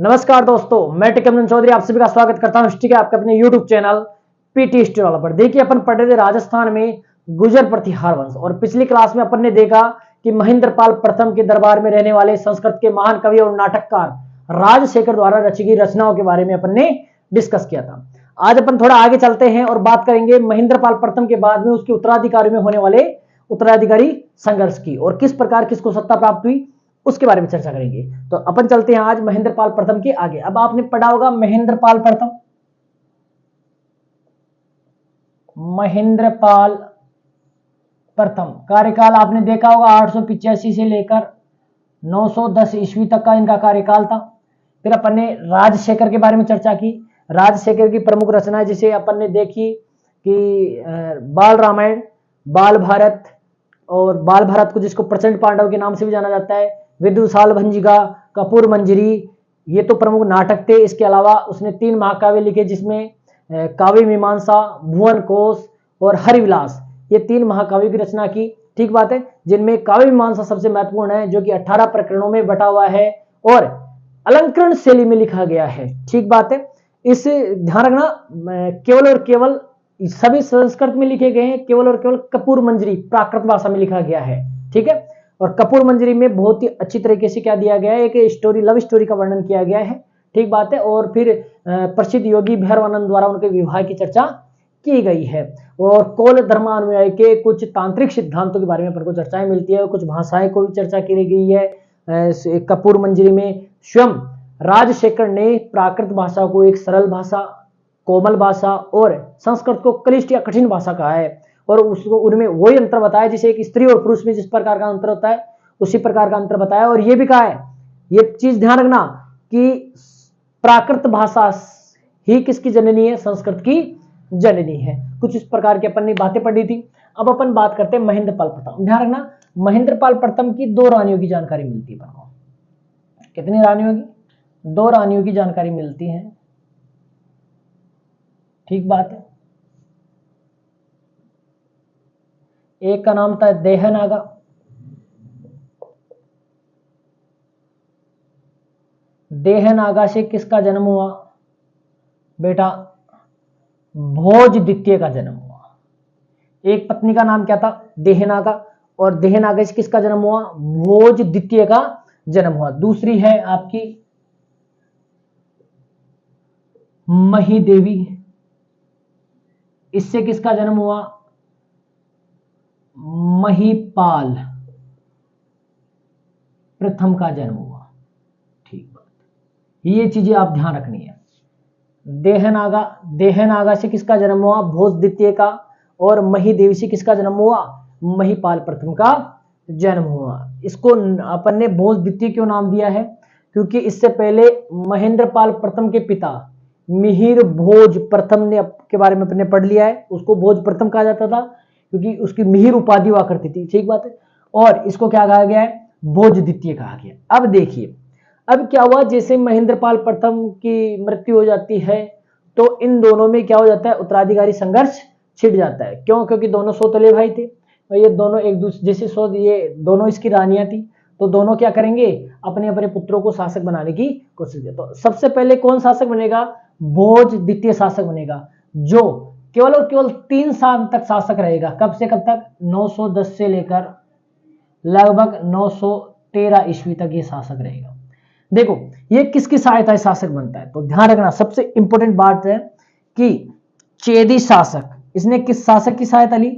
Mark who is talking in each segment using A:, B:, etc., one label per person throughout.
A: नमस्कार दोस्तों, मैं टिकमन चौधरी आप सभी का स्वागत करता हूं हिस्ट्री के आपके अपने यूट्यूब चैनल पीटी हिस्ट्री वाला पर। देखिए, अपन पढ़ रहे थे राजस्थान में गुर्जर प्रतिहार वंश, और पिछली क्लास में अपन ने देखा कि महेंद्रपाल प्रथम के दरबार में रहने वाले संस्कृत के महान कवि और नाटककार राजशेखर द्वारा रची गई रचनाओं के बारे में अपन ने डिस्कस किया था। आज अपन थोड़ा आगे चलते हैं और बात करेंगे महेंद्रपाल प्रथम के बाद में उसके उत्तराधिकारी में होने वाले उत्तराधिकारी संघर्ष की और किस प्रकार किसको सत्ता प्राप्त हुई उसके बारे में चर्चा करेंगे। तो अपन चलते हैं आज महेंद्रपाल प्रथम के आगे। अब आपने पढ़ा होगा महेंद्रपाल प्रथम कार्यकाल आपने देखा होगा 885 से लेकर 910 ईस्वी तक का इनका कार्यकाल था। फिर अपन ने राजशेखर के बारे में चर्चा की। राजशेखर की प्रमुख रचनाएं जिसे अपन ने देखी कि बाल रामायण, बाल भारत, और बाल भारत को जिसको प्रचंड पांडव के नाम से भी जाना जाता है, विदुषाल भंजिका, कपूर मंजरी, ये तो प्रमुख नाटक थे। इसके अलावा उसने 3 महाकाव्य लिखे जिसमें काव्य मीमांसा, भुवन कोश और हरिविलास, ये 3 महाकाव्य की रचना की। ठीक बात है, जिनमें काव्य मीमांसा सबसे महत्वपूर्ण है, जो कि 18 प्रकरणों में बटा हुआ है और अलंकरण शैली में लिखा गया है। ठीक बात है, इसे ध्यान रखना, केवल और केवल सभी संस्कृत में लिखे गए हैं, केवल और केवल कपूर मंजरी प्राकृत भाषा में लिखा गया है। ठीक है, और कपूर मंजरी में बहुत ही अच्छी तरीके से क्या दिया गया है, एक स्टोरी, लव स्टोरी का वर्णन किया गया है। ठीक बात है, और फिर प्रसिद्ध योगी भैरवानंद द्वारा उनके विवाह की चर्चा की गई है। और कौल धर्मानुयायी के कुछ तांत्रिक सिद्धांतों के बारे में अपन को चर्चाएं मिलती है, कुछ भाषाएं को भी चर्चा की गई है। कपूर मंजरी में स्वयं राजशेखर ने प्राकृत भाषा को एक सरल भाषा, कोमल भाषा और संस्कृत को क्लिष्ट या कठिन भाषा कहा है, और उसको उनमें वही अंतर बताया जिसे एक स्त्री और पुरुष में जिस प्रकार का अंतर होता है उसी प्रकार का अंतर बताया। और ये भी कहा है, ये चीज ध्यान रखना कि प्राकृत भाषा ही किसकी जननी है, संस्कृत की जननी है। कुछ इस प्रकार की अपन ने बातें पढ़ी थी। अब अपन बात करते हैं महेंद्रपाल प्रथम। ध्यान रखना, महेंद्रपाल प्रथम की 2 रानियों की जानकारी मिलती है। कितनी रानियों की? 2 रानियों की जानकारी मिलती है। ठीक बात है, एक का नाम था देहनागा, देहनागा से किसका जन्म हुआ बेटा? भोज द्वितीय का जन्म हुआ। एक पत्नी का नाम क्या था? देहनागा, और देहनागा से किसका जन्म हुआ? भोज द्वितीय का जन्म हुआ। दूसरी है आपकी मही देवी, इससे किसका जन्म हुआ? महीपाल प्रथम का जन्म हुआ। ठीक बात, ये चीजें आप ध्यान रखनी है। देहनागा से किसका जन्म हुआ? भोज द्वितीय का, और मही देवी से किसका जन्म हुआ? महीपाल प्रथम का जन्म हुआ। इसको अपन ने भोज द्वितीय क्यों नाम दिया है? क्योंकि इससे पहले महेंद्रपाल प्रथम के पिता मिहिर भोज प्रथम ने के बारे में अपने पढ़ लिया है, उसको भोज प्रथम कहा जाता था क्योंकि उसकी मिहिर उपाधि हुआ करती थी। ठीक बात है, और इसको क्या कहा गया है? भोज द्वितीय कहा गया। अब देखिए, अब क्या हुआ, जैसे महेंद्रपाल प्रथम की मृत्यु हो जाती है तो इन दोनों में क्या हो जाता है? उत्तराधिकारी संघर्ष छिड़ जाता है। क्यों? क्योंकि दोनों सौतेले भाई थे और ये दोनों एक दूसरे जैसे ये दोनों इसकी रानियां थी, तो दोनों क्या करेंगे? अपने अपने पुत्रों को शासक बनाने की कोशिश की। तो सबसे पहले कौन शासक बनेगा? भोज द्वितीय शासक बनेगा, जो केवल और केवल 3 साल तक शासक रहेगा। कब से कब तक? 910 से लेकर लगभग 913 ईस्वी तक ये शासक रहेगा। देखो, ये किसकी सहायता से शासक बनता है? तो ध्यान रखना, सबसे इंपॉर्टेंट बात है कि चेदी शासक, इसने किस शासक की सहायता ली?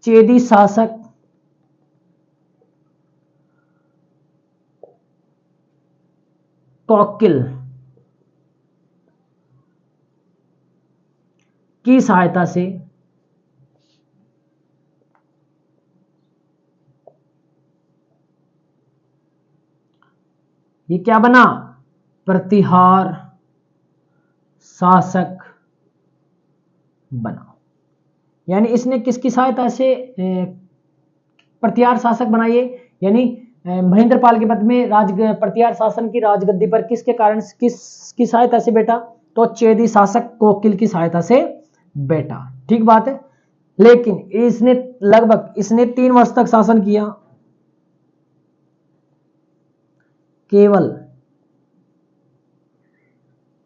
A: चेदी शासक कौकिल की सहायता से ये क्या बना? प्रतिहार शासक बना। यानी इसने किसकी सहायता से प्रतिहार शासक बनाइए? यानी महेंद्रपाल के पद में प्रतिहार शासन की राजगद्दी पर किसके कारण, किसकी सहायता से बेटा? तो चेदी शासक कोकिल की सहायता से बेटा। ठीक बात है, लेकिन इसने 3 वर्ष तक शासन किया। केवल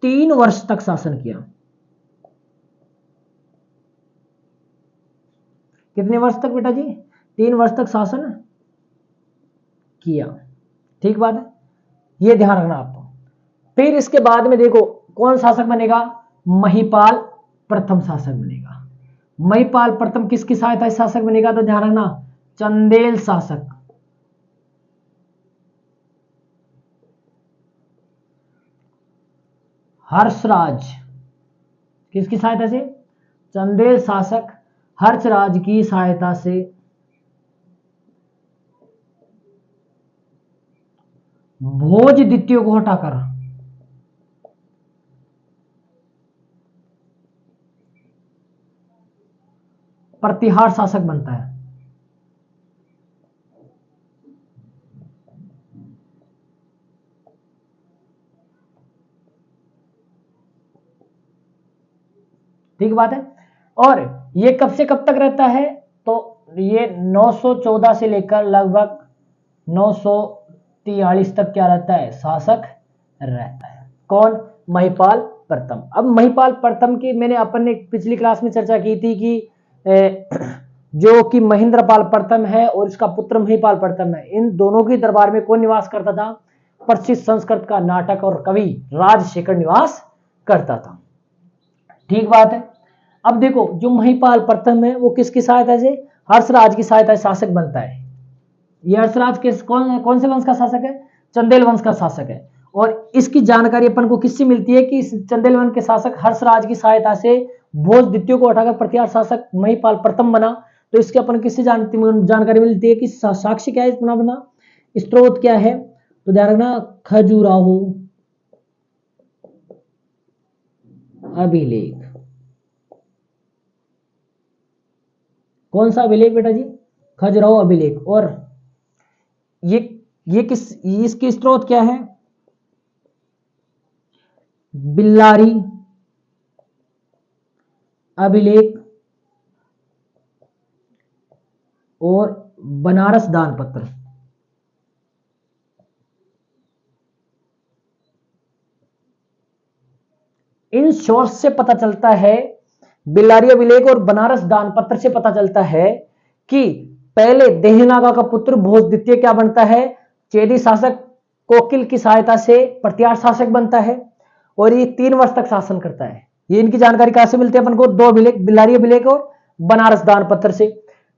A: 3 वर्ष तक शासन किया। कितने वर्ष तक बेटा जी? 3 वर्ष तक शासन किया। ठीक बात है, ये ध्यान रखना आपको। फिर इसके बाद में देखो कौन शासक बनेगा? महिपाल प्रथम शासक बनेगा। महिपाल प्रथम किसकी सहायता से शासक बनेगा? तो ध्यान रखना, चंदेल शासक। हर्षराज किसकी सहायता से? चंदेल शासक हर्षराज की सहायता से भोज द्वितीय को हटाकर प्रतिहार शासक बनता है। ठीक बात है। और ये कब से कब तक रहता है? तो ये 914 से लेकर लगभग 943 तक क्या रहता है? शासक रहता है। कौन? महिपाल प्रथम। अब महिपाल प्रथम की मैंने अपन ने पिछली क्लास में चर्चा की थी कि जो कि महेंद्रपाल प्रथम है और इसका पुत्र महिपाल प्रथम है, इन दोनों के दरबार में कौन निवास करता था? प्रसिद्ध संस्कृत का नाटक और कवि राजशेखर निवास करता था। ठीक बात है। अब देखो जो महिपाल प्रथम है वो किसकी सहायता से? हर्षराज की सहायता से शासक बनता है। ये हर्षराज कौन से वंश का शासक है? चंदेल वंश का शासक है। और इसकी जानकारी अपन को किससे मिलती है कि चंदेल वंश के शासक हर्षराज की सहायता से भोज द्वितीय को हटाकर प्रतिहार शासक महिपाल प्रथम बना। तो इसके अपन किससे जानकारी मिलती है कि साक्ष्य क्या है इतना बना, स्त्रोत क्या है? तो ध्यान रखना, खजुराहो अभिलेख। कौन सा अभिलेख बेटा जी? खजुराहो अभिलेख। और ये इसके स्त्रोत क्या है? बिल्लारी अभिलेख और बनारस दानपत्र। इन सोर्स से पता चलता है, बिल्लारी अभिलेख और बनारस दानपत्र से पता चलता है कि पहले देहनागा का पुत्र भोज द्वितीय क्या बनता है? चेदी शासक कोकिल की सहायता से प्रतिहार शासक बनता है और ये 3 वर्ष तक शासन करता है। ये इनकी जानकारी कहां से मिलती है अपन को? 2 अभिलेख, बिल्लारी अभिलेख और बनारस दानपत्र से।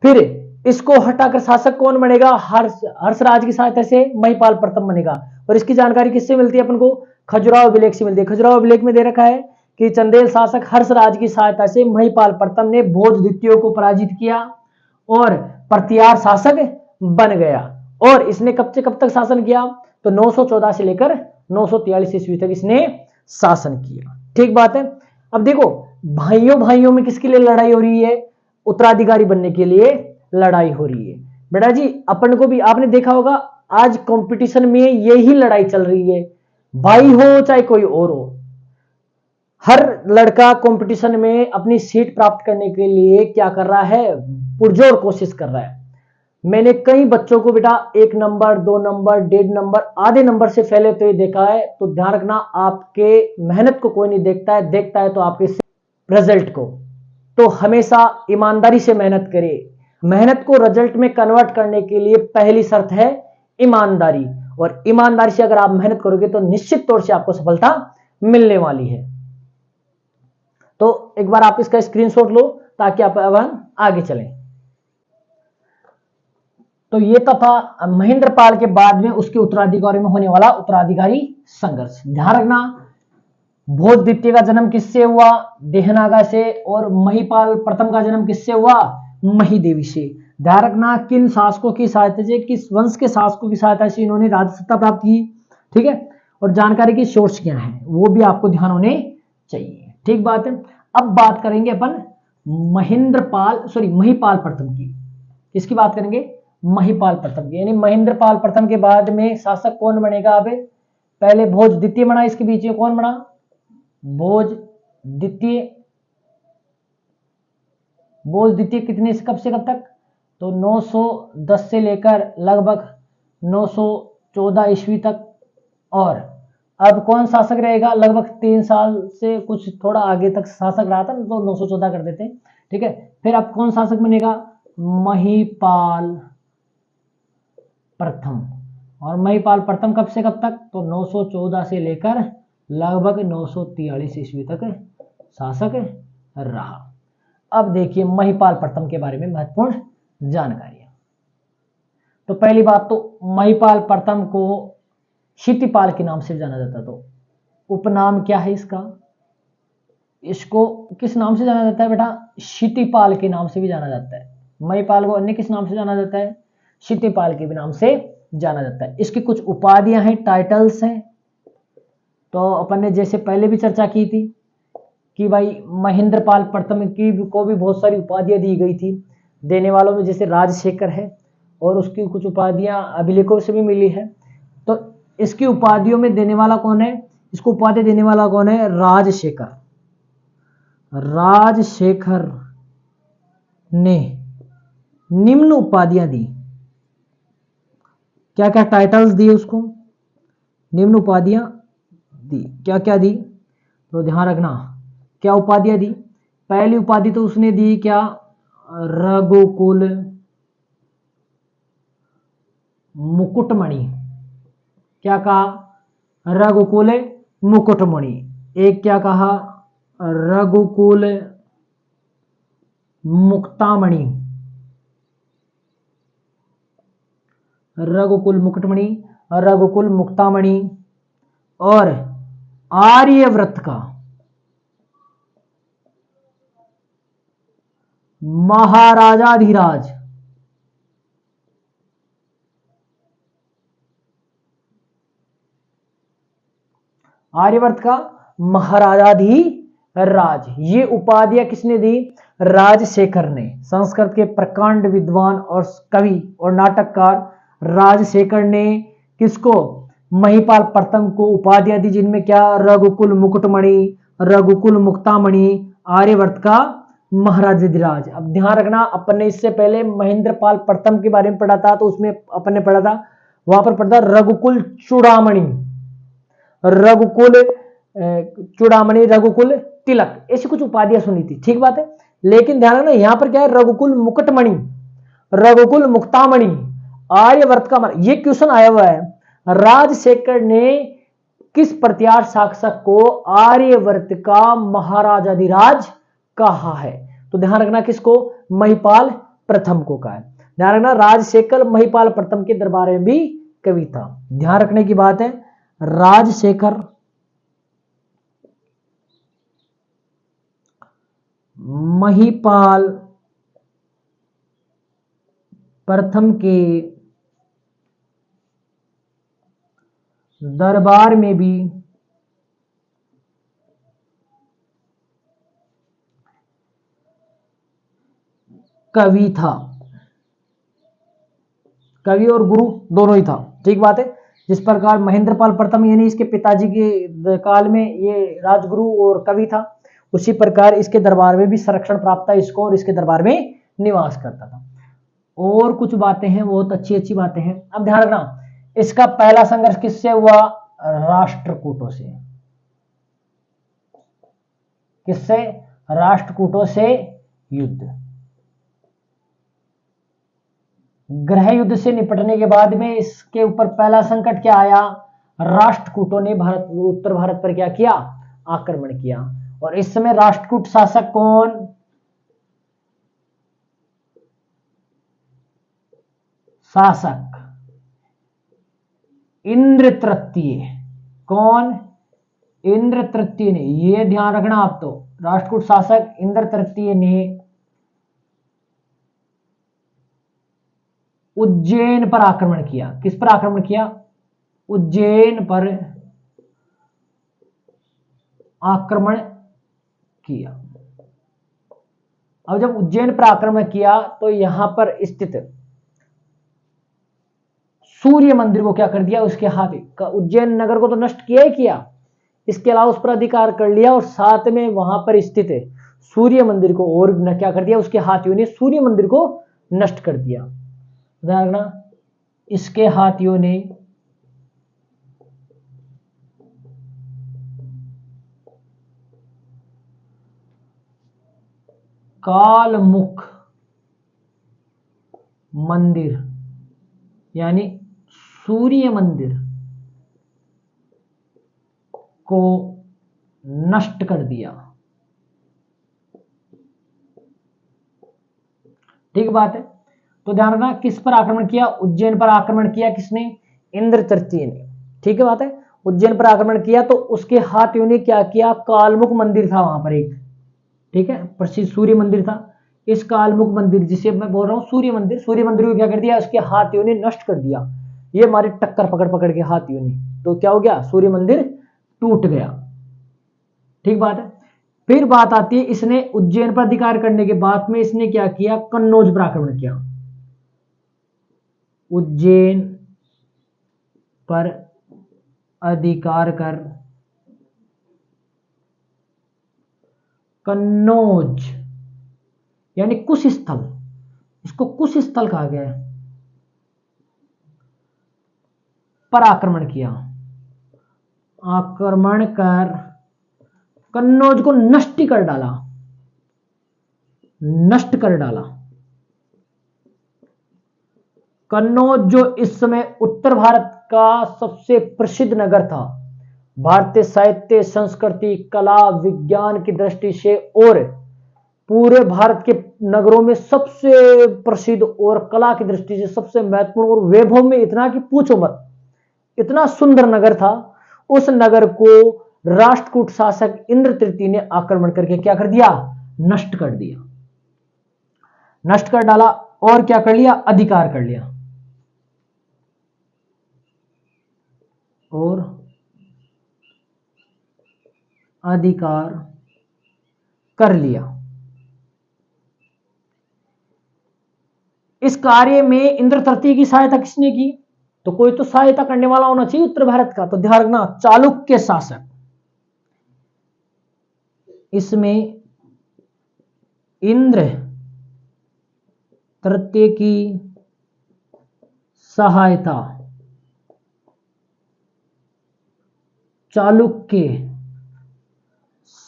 A: फिर इसको हटाकर शासक कौन बनेगा? हर्षराज की सहायता से महिपाल प्रथम बनेगा। और इसकी जानकारी किससे मिलती है अपन को? खजुराहो अभिलेख से मिलती है। खजुराहो अभिलेख में दे रखा है कि चंदेल शासक हर्षराज की सहायता से महिपाल प्रथम ने भोज द्वितीय को पराजित किया और प्रतिहार शासक बन गया। और इसने कब से कब तक शासन किया? तो 914 से लेकर 943 ईस्वी तक इसने शासन किया। ठीक बात है। अब देखो भाइयों में किसके लिए लड़ाई हो रही है? उत्तराधिकारी बनने के लिए लड़ाई हो रही है। बेटा जी अपन को भी आपने देखा होगा आज कंपटीशन में यही लड़ाई चल रही है, भाई हो चाहे कोई और हो, हर लड़का कंपटीशन में अपनी सीट प्राप्त करने के लिए क्या कर रहा है? पुरजोर कोशिश कर रहा है। मैंने कई बच्चों को बेटा 1 नंबर 2 नंबर 1.5 नंबर आधे नंबर से फैले तो ये देखा है। तो ध्यान रखना, आपके मेहनत को कोई नहीं देखता है, देखता है तो आपके रिजल्ट को। तो हमेशा ईमानदारी से मेहनत करें। मेहनत को रिजल्ट में कन्वर्ट करने के लिए पहली शर्त है ईमानदारी, और ईमानदारी से अगर आप मेहनत करोगे तो निश्चित तौर से आपको सफलता मिलने वाली है। तो एक बार आप इसका स्क्रीनशॉट लो ताकि आप आगे चलें। तो ये था महेंद्रपाल के बाद में उसके उत्तराधिकारी में होने वाला उत्तराधिकारी संघर्ष। ध्यान रखना, भोज द्वितीय का जन्म किससे हुआ? देहनागा से। और महिपाल प्रथम का जन्म किससे हुआ? महिदेवी से। ध्यान रखना, किन शासकों की सहायता से, किस वंश के शासकों की सहायता से इन्होंने राज्य सत्ता प्राप्त की। ठीक है, और जानकारी की सोर्स क्या है वो भी आपको ध्यान होने चाहिए। ठीक बात है। अब बात करेंगे अपन महिपाल प्रथम की। किसकी बात करेंगे? महिपाल प्रथम की। यानी महेंद्रपाल प्रथम के बाद में शासक कौन बनेगा? अब पहले भोज द्वितीय बना, इसके बीच में कौन बना? भोज द्वितीय। भोज द्वितीय कितने से कब तक? तो 910 से लेकर लगभग 914 ईस्वी तक। और अब कौन शासक रहेगा, लगभग 3 साल से कुछ थोड़ा आगे तक शासक रहा था, तो 914 कर देते हैं, ठीक है। फिर अब कौन शासक बनेगा, महिपाल प्रथम। और महिपाल प्रथम कब से कब तक, तो 914 से लेकर लगभग 943 ईस्वी तक शासक रहा। अब देखिए महिपाल प्रथम के बारे में महत्वपूर्ण जानकारियां। तो पहली बात तो महिपाल प्रथम को क्षितिपाल के नाम से जाना जाता, तो उपनाम क्या है इसका, इसको किस नाम से जाना जाता है बेटा, क्षितिपाल के नाम से भी जाना जाता है। महिपाल को अन्य किस नाम से जाना जाता है, क्षितिपाल के भी नाम से जाना जाता है। इसकी कुछ उपाधियां हैं, टाइटल्स हैं। तो अपन ने जैसे पहले भी चर्चा की थी कि भाई महेंद्रपाल प्रथम की को भी बहुत सारी उपाधियां दी गई थी, देने वालों में जैसे राजशेखर है, और उसकी कुछ उपाधियां अभिलेखों से भी मिली है। तो इसकी उपाधियों में देने वाला कौन है, इसको उपाधि देने वाला कौन है, राजशेखर। राजशेखर ने निम्न उपाधियां दी, क्या क्या टाइटल्स दिए उसको, निम्न उपाधियां दी, क्या क्या दी, तो ध्यान रखना क्या उपाधियां दी। पहली उपाधि तो उसने दी क्या, रघुकुल मुकुटमणि। क्या कहा, रघुकुल मुकुटमणि। एक क्या कहा, रघुकुल मुक्तामणि। रघुकुल मुकुटमणि, रघुकुल मुक्तामणि। और आर्यव्रत का महाराजाधिराज। आर्यवर्त का महाराजाधिराज, ये उपाधियां किसने दी, राजशेखर ने। संस्कृत के प्रकांड विद्वान और कवि और नाटककार राजशेखर ने किसको, महिपाल प्रथम को उपाधियां दी, जिनमें क्या, रघुकुल मुकुटमणि, रघुकुल मुक्तामणि, आर्यवर्त का महाराजाधिराज। अब ध्यान रखना, अपन ने इससे पहले महेंद्रपाल प्रथम के बारे में पढ़ा था, तो उसमें अपन ने पढ़ा था, वहां पर पढ़ा रघुकुल चूड़ामणि, रघुकुल चूड़ामणि, रघुकुल तिलक, ऐसी कुछ उपाधियां सुनी थी, ठीक बात है। लेकिन ध्यान रखना यहां पर क्या है, रघुकुल मुकुटमणि, रघुकुल मुक्तामणि, आर्यवर्त का। ये क्वेश्चन आया हुआ है, राजशेखर ने किस प्रत्यार शासक को आर्यवर्त का महाराजाधिराज कहा है, तो ध्यान रखना किसको, महिपाल प्रथम को कहा है। ध्यान रखना राजशेखर महिपाल प्रथम के दरबार में भी कवि था, ध्यान रखने की बात है। राजशेखर महिपाल प्रथम के दरबार में भी कवि था, कवि और गुरु दोनों ही था, ठीक बात है। जिस प्रकार महेंद्रपाल प्रथम यानी इसके पिताजी के काल में ये राजगुरु और कवि था, उसी प्रकार इसके दरबार में भी संरक्षण प्राप्त था इसको, और इसके दरबार में निवास करता था। और कुछ बातें हैं, बहुत अच्छी अच्छी बातें हैं। अब ध्यान रखना, इसका पहला संघर्ष किससे हुआ, राष्ट्रकूटों से। किससे, राष्ट्रकूटों से युद्ध। गृह युद्ध से निपटने के बाद में इसके ऊपर पहला संकट क्या आया, राष्ट्रकूटों ने उत्तर भारत पर क्या किया, आक्रमण किया। और इस समय राष्ट्रकूट शासक कौन, शासक इंद्र तृतीय। कौन, इंद्र तृतीय ने, ये ध्यान रखना आप, तो राष्ट्रकूट शासक इंद्र तृतीय ने उज्जैन पर आक्रमण किया। किस पर आक्रमण किया, उज्जैन पर आक्रमण किया। अब जब उज्जैन पर आक्रमण किया तो यहां पर स्थित सूर्य मंदिर को क्या कर दिया, उसके हाथ, उज्जैन नगर को तो नष्ट किया ही किया, इसके अलावा उस पर अधिकार कर लिया, और साथ में वहां पर स्थित सूर्य मंदिर को और क्या कर दिया, उसके हाथियों ने सूर्य मंदिर को नष्ट कर दिया। ध्यान रखना, इसके हाथियों ने कालमुख मंदिर यानी सूर्य मंदिर को नष्ट कर दिया। ठीक बात है। तो ध्यान रखना, किस पर आक्रमण किया? उज्जैन पर आक्रमण किया किसने? इंद्र तृतीय ने। ठीक है बात है। उज्जैन पर आक्रमण किया तो उसके हाथियों ने क्या किया? कालमुख मंदिर था वहां पर एक, ठीक है, प्रसिद्ध सूर्य मंदिर था। इस कालमुख मंदिर, जिसे मैं बोल रहा हूं सूर्य मंदिर, सूर्य मंदिर को क्या कर दिया? उसके हाथियों ने नष्ट कर दिया। ये हमारे टक्कर पकड़ पकड़ के हाथियों ने, तो क्या हो गया? सूर्य मंदिर टूट गया। ठीक बात है। फिर बात आती है, इसने उज्जैन पर अधिकार करने के बाद में इसने क्या किया? कन्नौज पर आक्रमण किया। उज्जैन पर अधिकार कर कन्नौज यानी कुश स्थल, इसको कुश स्थल कहा गया है, पर आक्रमण किया। आक्रमण कर कन्नौज को नष्ट कर डाला, नष्ट कर डाला। कन्नौज जो इस समय उत्तर भारत का सबसे प्रसिद्ध नगर था, भारतीय साहित्य, संस्कृति, कला, विज्ञान की दृष्टि से और पूरे भारत के नगरों में सबसे प्रसिद्ध और कला की दृष्टि से सबसे महत्वपूर्ण और वैभव में इतना कि पूछो मत, इतना सुंदर नगर था। उस नगर को राष्ट्रकूट शासक इंद्र तृतीय ने आक्रमण करके क्या कर दिया? नष्ट कर दिया, नष्ट कर डाला। और क्या कर लिया? अधिकार कर लिया। और अधिकार कर लिया। इस कार्य में इंद्र तृतीय की सहायता किसने की? तो कोई तो सहायता करने वाला होना चाहिए उत्तर भारत का। तो ध्यान रखना, चालुक्य शासक, इसमें इंद्र तृतीय की सहायता चालुक्य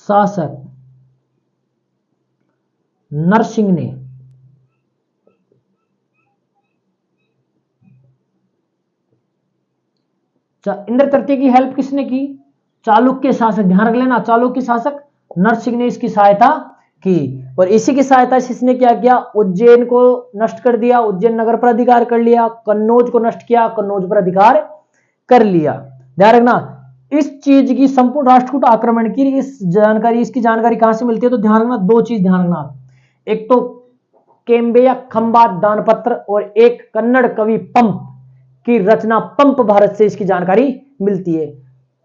A: शासक नरसिंह ने इंद्र तृतीय की हेल्प किसने की? चालुक्य शासक, ध्यान रख लेना, चालुक्य शासक नरसिंह ने इसकी सहायता की। और इसी की सहायता से इसने क्या किया? उज्जैन को नष्ट कर दिया, उज्जैन नगर पर अधिकार कर लिया। कन्नौज को नष्ट किया, कन्नौज पर अधिकार कर लिया। ध्यान रखना, इस चीज की संपूर्ण राष्ट्रकूट आक्रमण की इस जानकारी, इसकी जानकारी कहां से मिलती है? तो ध्यान रखना, दो चीज ध्यान रखना, एक तो केम्बे या खंबात दानपत्र और एक कन्नड़ कवि पंप की रचना पंप भारत से इसकी जानकारी मिलती है।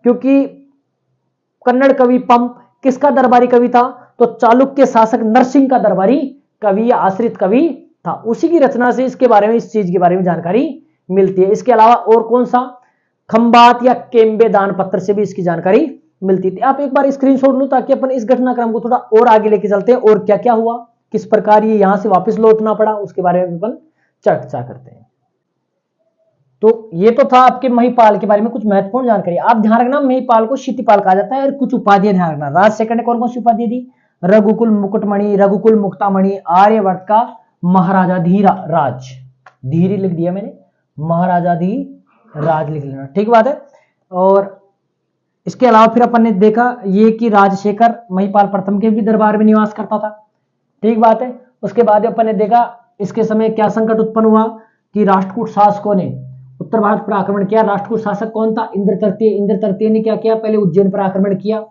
A: क्योंकि कन्नड़ कवि पंप किसका दरबारी कवि था? तो चालुक्य शासक नरसिंह का दरबारी कवि या आश्रित कवि था। उसी की रचना से इसके बारे में, इस चीज के बारे में जानकारी मिलती है। इसके अलावा और कौन सा? खंबात या केम्बे दान पत्र से भी इसकी जानकारी मिलती थी। आप एक बार स्क्रीनशॉट लो ताकि अपन इस घटनाक्रम को थोड़ा और आगे लेके चलते हैं, और क्या क्या हुआ, किस प्रकार ये यहां से वापस लौटना पड़ा, उसके बारे में अपन चर्चा करते हैं। तो ये तो था आपके महिपाल के बारे में कुछ महत्वपूर्ण जानकारी। आप ध्यान रखना, महिपाल को क्षितिपाल कहा जाता है। और कुछ उपाधियां ध्यान रखना, राजशेखर ने कौन कौन सी उपाधि दी? रघुकुल मुकुटमणि, रघुकुल मुक्तामणि, आर्यवर्त का महाराजा धीराज, धीरी लिख दिया मैंने, महाराजा धीराज लिख लेना, ठीक बात है। और इसके अलावा फिर अपन ने देखा ये कि राजशेखर महिपाल प्रथम के भी दरबार में निवास करता था, ठीक बात है। उसके बाद अपन ने देखा इसके समय क्या संकट उत्पन्न हुआ कि राष्ट्रकूट शासकों ने उत्तर भारत पर आक्रमण किया। राष्ट्रकूट शासक कौन था? इंद्र तृतीय। इंद्र तृतीय ने क्या किया? पहले उज्जैन पर आक्रमण किया।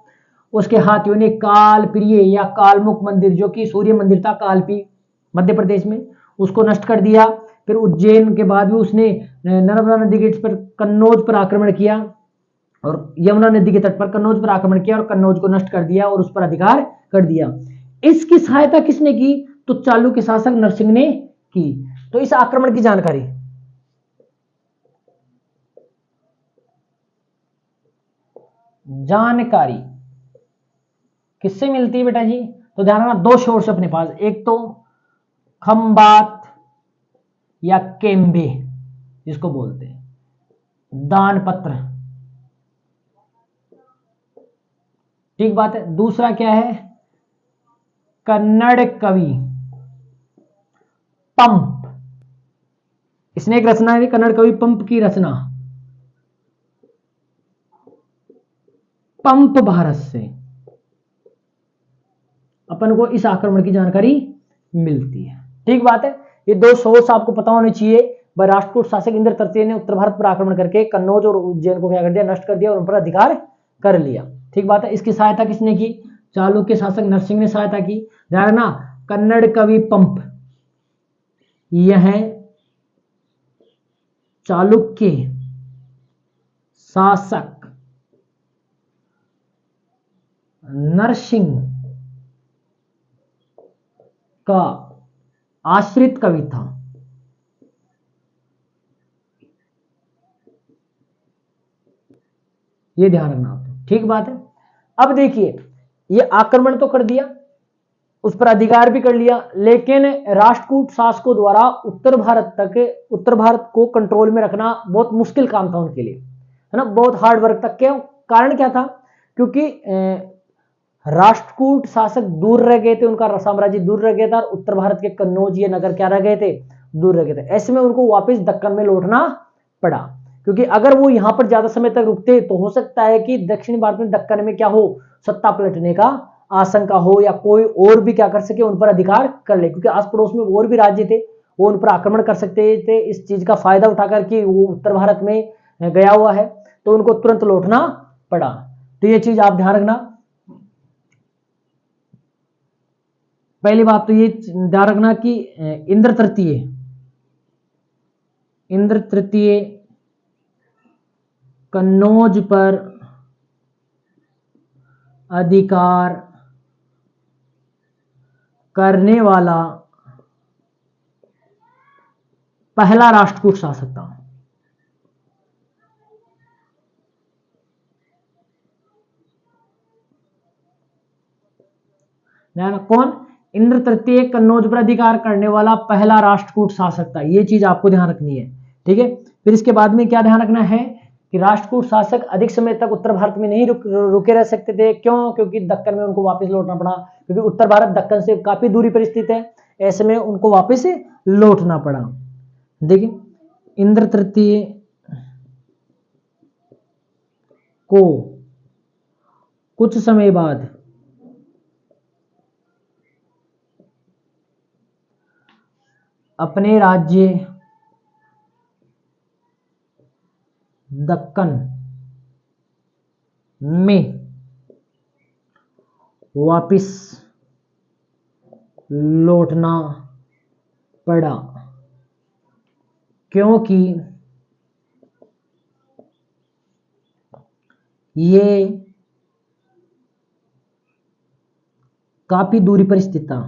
A: उसके हाथियों ने कालप्रिय या कालमुख मंदिर, जो कि सूर्य मंदिर था कालपी मध्य प्रदेश में, उसको नष्ट कर दिया। फिर उज्जैन के बाद भी उसने नर्मदा नदी के तट पर कन्नौज पर आक्रमण किया, और यमुना नदी के तट पर कन्नौज पर आक्रमण किया और कन्नौज को नष्ट कर दिया और उस पर अधिकार कर दिया। इसकी सहायता किसने की? तो चालुक्य शासक नरसिंह ने की। तो इस आक्रमण की जानकारी किससे मिलती है बेटा जी? तो ध्यान रखना, दो सोर्स अपने पास, एक तो खंबात या केम्बे जिसको बोलते हैं दान पत्र, ठीक बात है। दूसरा क्या है? कन्नड़ कवि पंप, इसने एक रचना है कन्नड़ कवि पंप की रचना, पंप भारत से अपन को इस आक्रमण की जानकारी मिलती है। ठीक बात है, ये दो सोर्स आपको पता होने चाहिए। राष्ट्रकूट शासक इंद्र तृतीय ने उत्तर भारत पर आक्रमण करके कन्नौज और उज्जैन को क्या कर दिया, नष्ट कर दिया और उन पर अधिकार कर लिया। ठीक बात है, इसकी सहायता किसने की, चालुक्य शासक नरसिंह ने सहायता की। ध्यान रखना, कन्नड़ कवि पंप, यह चालुक्य शासक नरसिंह का आश्रित कवि था। ये ध्यान रखना आप। ठीक बात है, अब देखिए ये आक्रमण तो कर दिया, उस पर अधिकार भी कर लिया, लेकिन राष्ट्रकूट शासकों द्वारा उत्तर भारत को कंट्रोल में रखना बहुत मुश्किल काम था उनके लिए, है ना, बहुत हार्ड वर्क तक के। कारण क्या था, क्योंकि राष्ट्रकूट शासक दूर रह गए थे, उनका साम्राज्य दूर रह गया था, और उत्तर भारत के कन्नौज ये नगर क्या रह गए थे, दूर रह गए थे। ऐसे में उनको वापस दक्कन में लौटना पड़ा, क्योंकि अगर वो यहां पर ज्यादा समय तक रुकते तो हो सकता है कि दक्षिण भारत में दक्कन में क्या हो, सत्ता पलटने का आशंका हो, या कोई और भी क्या कर सके, उन पर अधिकार कर ले, क्योंकि आस पड़ोस में और भी राज्य थे, वो उन पर आक्रमण कर सकते थे। इस चीज का फायदा उठाकर कि वो उत्तर भारत में गया हुआ है, तो उनको तुरंत लौटना पड़ा। तो ये चीज आप ध्यान रखना। पहली बात तो ये ध्यान रखना कि इंद्र तृतीय कन्नौज पर अधिकार करने वाला पहला राष्ट्रकूट शासक था। कौन, इंद्र तृतीय कन्नौज पर अधिकार करने वाला पहला राष्ट्रकूट शासक था। ये चीज आपको ध्यान रखनी है। ठीक है, फिर इसके बाद में क्या ध्यान रखना है कि राष्ट्रकूट शासक अधिक समय तक उत्तर भारत में नहीं रुके रह सकते थे। क्यों, क्योंकि दक्कन में उनको वापस लौटना पड़ा, क्योंकि उत्तर भारत दक्कन से काफी दूरी पर स्थित है, ऐसे में उनको वापस लौटना पड़ा। देखिए, इंद्र तृतीय को कुछ समय बाद अपने राज्य दक्कन में वापिस लौटना पड़ा, क्योंकि ये काफी दूरी पर स्थित था।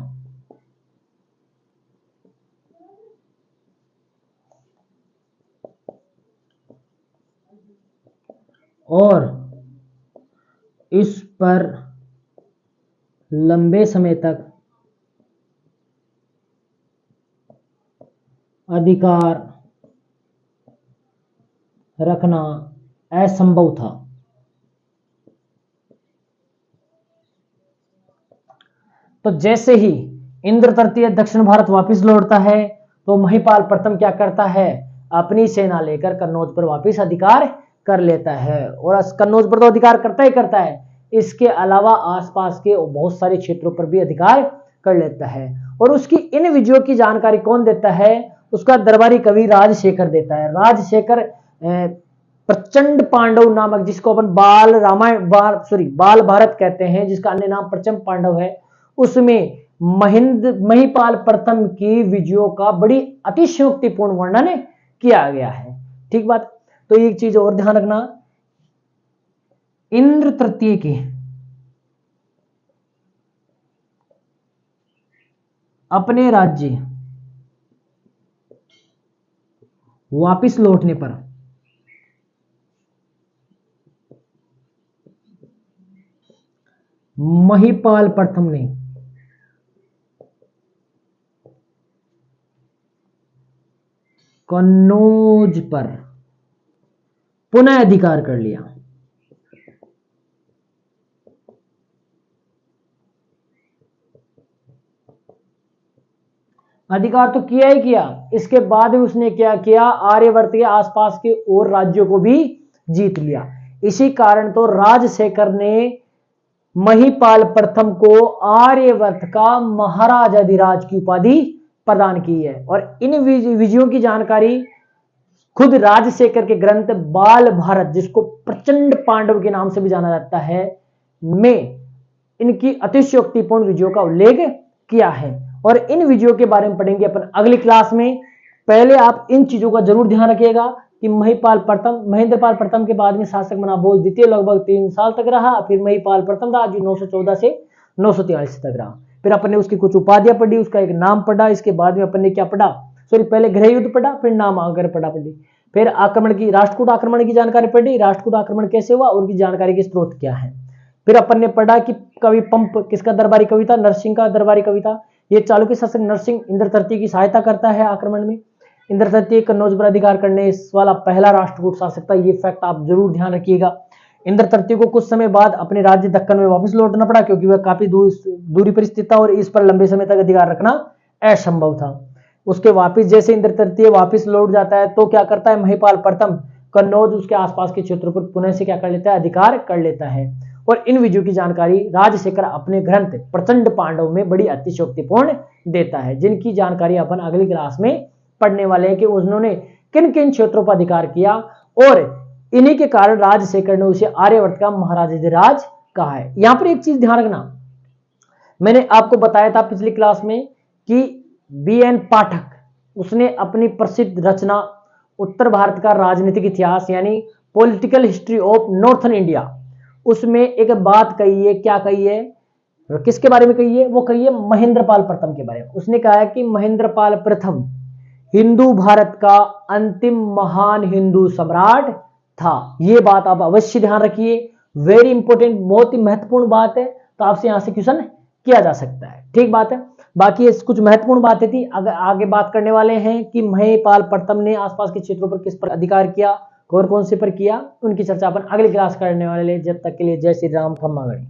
A: और इस पर लंबे समय तक अधिकार रखना असंभव था। तो जैसे ही इंद्र तृतीय दक्षिण भारत वापस लौटता है, तो महिपाल प्रथम क्या करता है, अपनी सेना लेकर कन्नौज पर वापस अधिकार कर लेता है, और कन्नौज पर तो अधिकार करता ही करता है, इसके अलावा आसपास के बहुत सारे क्षेत्रों पर भी अधिकार कर लेता है। और उसकी इन विजयों की जानकारी कौन देता है, उसका दरबारी कवि राजशेखर देता है। राजशेखर प्रचंड पांडव नामक, जिसको अपन बाल भारत कहते हैं, जिसका अन्य नाम प्रचंड पांडव है, उसमें महिपाल प्रथम की विजयों का बड़ी अतिशयोक्तिपूर्ण वर्णन किया गया है। ठीक बात। तो एक चीज और ध्यान रखना, इंद्र तृतीय के अपने राज्य वापिस लौटने पर महिपाल प्रथम ने कन्नौज पर पुनः अधिकार कर लिया। अधिकार तो किया ही किया, इसके बाद भी उसने क्या किया, आर्यवर्त के आसपास के और राज्यों को भी जीत लिया। इसी कारण तो राजशेखर ने महिपाल प्रथम को आर्यवर्त का महाराजाधिराज की उपाधि प्रदान की है। और इन विजयों की जानकारी खुद राजशेखर के ग्रंथ बाल भारत, जिसको प्रचंड पांडव के नाम से भी जाना जाता है, में इनकी अतिशयोक्तिपूर्ण विजयों का उल्लेख किया है। और इन विजयों के बारे में पढ़ेंगे अपन अगली क्लास में। पहले आप इन चीजों का जरूर ध्यान रखिएगा कि महेंद्रपाल प्रथम के बाद में शासक बना भोज द्वितीय लगभग 3 साल तक रहा, फिर महिपाल प्रथम रहा जो 914 से 943 तक रहा। फिर अपन ने उसकी कुछ उपाधियां पढ़ी, उसका एक नाम पढ़ा, इसके बाद में अपन ने क्या पढ़ा, सॉरी पहले गृह युद्ध पढ़ा, फिर नाम आकर पढ़ी, फिर आक्रमण की राष्ट्रकूट आक्रमण की जानकारी पढ़ी, राष्ट्रकूट आक्रमण कैसे हुआ, उनकी जानकारी के स्रोत क्या है। फिर अपन ने पढ़ा कि कवि पंप किसका दरबारी कवि था, नरसिंह का दरबारी कवि था। ये चालुक्य शासक नरसिंह इंद्र तृतीय की सहायता करता है आक्रमण में। इंद्र तृतीय कन्नौज पर अधिकार करने वाला पहला राष्ट्रकूट शासक था, ये फैक्ट आप जरूर ध्यान रखिएगा। इंद्र तृतीय को कुछ समय बाद अपने राज्य दक्कन में वापस लौटना पड़ा, क्योंकि वह काफी दूरी पर स्थित था और इस पर लंबे समय तक अधिकार रखना असंभव था। उसके वापिस जैसे इंद्र तृतीय वापिस लौट जाता है तो क्या करता है, महिपाल प्रथम कन्नौज उसके आसपास के क्षेत्रों पर पुनः से क्या कर लेता है, अधिकार कर लेता है। और इन विजयों की जानकारी राजशेखर अपने ग्रंथ प्रचंड पांडव में बड़ी अतिशयोक्तिपूर्ण देता है, जिनकी जानकारी अपन अगली क्लास में पढ़ने वाले हैं कि उन्होंने किन किन क्षेत्रों पर अधिकार किया और इन्हीं के कारण राजशेखर ने उसे आर्यवर्त का महाराजाधिराज कहा है। यहां पर एक चीज ध्यान रखना, मैंने आपको बताया था पिछली क्लास में कि BN पाठक उसने अपनी प्रसिद्ध रचना उत्तर भारत का राजनीतिक इतिहास यानी political history of northern India, उसमें एक बात कही है, क्या कही है, किसके बारे में कही है, वो कही है महेंद्रपाल प्रथम के बारे में। उसने कहा है कि महेंद्रपाल प्रथम हिंदू भारत का अंतिम महान हिंदू सम्राट था। ये बात आप अवश्य ध्यान रखिए, वेरी इंपॉर्टेंट, बहुत ही महत्वपूर्ण बात है, तो आपसे यहां से क्वेश्चन किया जा सकता है। ठीक बात है, बाकी कुछ महत्वपूर्ण बातें थी, अगर आगे बात करने वाले हैं कि महिपाल प्रथम ने आसपास के क्षेत्रों पर किस पर अधिकार किया और कौन से पर किया, उनकी चर्चा अपन अगली क्लास करने वाले। जब तक के लिए जय श्री राम, खम्मा गणी।